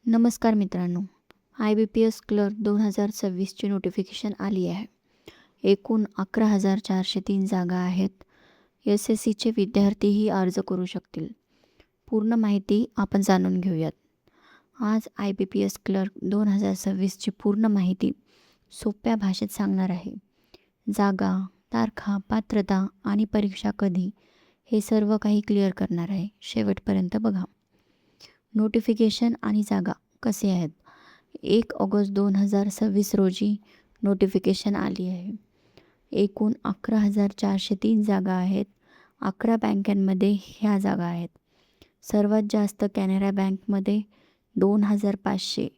नमस्कार मित्रांनो, IBPS clerk 2026ची notification आली आहे. एकूण 11,403 जागा आहेत. SSCचे विद्यार्थीही अर्ज करू शकतील. पूर्ण माहिती आपण जाणून घेऊयात. आज IBPS क्लर्क 2026ची पूर्ण माहिती सोप्या भाषेत सांगणार आहे. जागा, तारखा, पात्रता आणि परीक्षा कधी हे सर्व काही क्लिअर करणार आहे. शेवटपर्यंत बघा. नोटिफिकेशन आणि जागा कसे आहेत. 1 ऑगस्ट 2026 रोजी नोटिफिकेशन आली आहे. एकूण 11,403 जागा आहेत. 11 बँकांमध्ये ह्या जागा आहेत. सर्वात जास्त कॅनरा बँकमध्ये 2,500,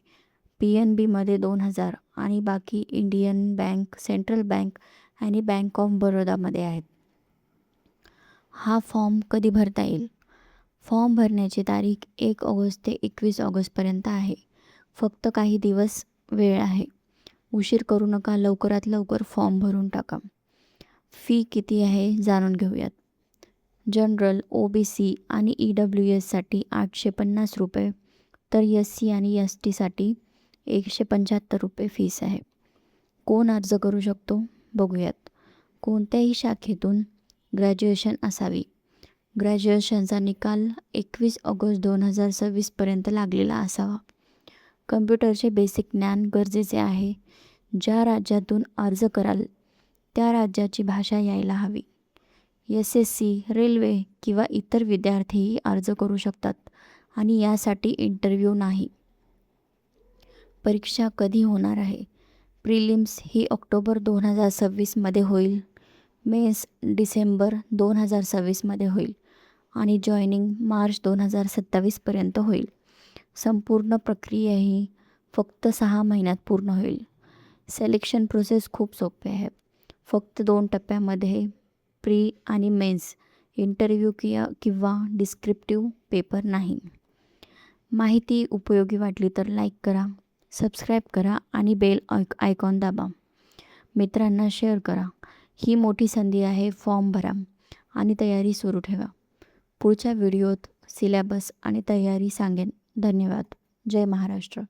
PNBमध्ये 2,000 आणि बाकी इंडियन बँक, सेंट्रल बँक आणि बँक ऑफ बरोडामध्ये आहेत. हा फॉर्म कधी भरता येईल? फॉर्म भरण्याची तारीख 1 ऑगस्ट ते 21 ऑगस्टपर्यंत आहे. फक्त काही दिवस वेळ आहे. उशीर करू नका. लवकरात लवकर फॉर्म भरून टाका. फी किती आहे जाणून घेऊयात. जनरल, OBC आणि EWSसाठी 850 रुपये, तर SC आणि STसाठी 175 रुपये फीस आहे. कोण अर्ज करू शकतो बघूयात. कोणत्याही शाखेतून ग्रॅज्युएशन असावी. ग्रॅज्युएशनचा निकाल 21 ऑगस्ट 2026पर्यंत लागलेला असावा. कम्प्युटरचे बेसिक ज्ञान गरजेचे आहे. ज्या राज्यातून अर्ज कराल त्या राज्याची भाषा यायला हवी. SSC, रेल्वे किंवा इतर विद्यार्थीही अर्ज करू शकतात आणि यासाठी इंटरव्ह्यू नाही. परीक्षा कधी होणार आहे? प्रिलिम्स ही ऑक्टोबर 2026मध्ये होईल. मेन्स डिसेंबर 2026मध्ये होईल आणि जॉईनिंग मार्च 2027पर्यंत होईल. संपूर्ण प्रक्रिया ही फक्त 6 महिन्यात पूर्ण होईल. सिलेक्शन प्रोसेस खूप सोपे आहे. फक्त 2 टप्प्यामध्ये प्री आणि मेन्स इंटरव्ह्यू किंवा डिस्क्रिप्टिव्ह पेपर नाही. माहिती उपयोगी वाटली तर लाईक करा, सबस्क्राईब करा आणि बेल आयकॉन दाबा. मित्रांना शेअर करा. ही मोठी संधी आहे. फॉर्म भरा आणि तयारी सुरू ठेवा. पुढच्या व्हिडिओत सिलेबस आणि तयारी सांगेन. धन्यवाद. जय महाराष्ट्र.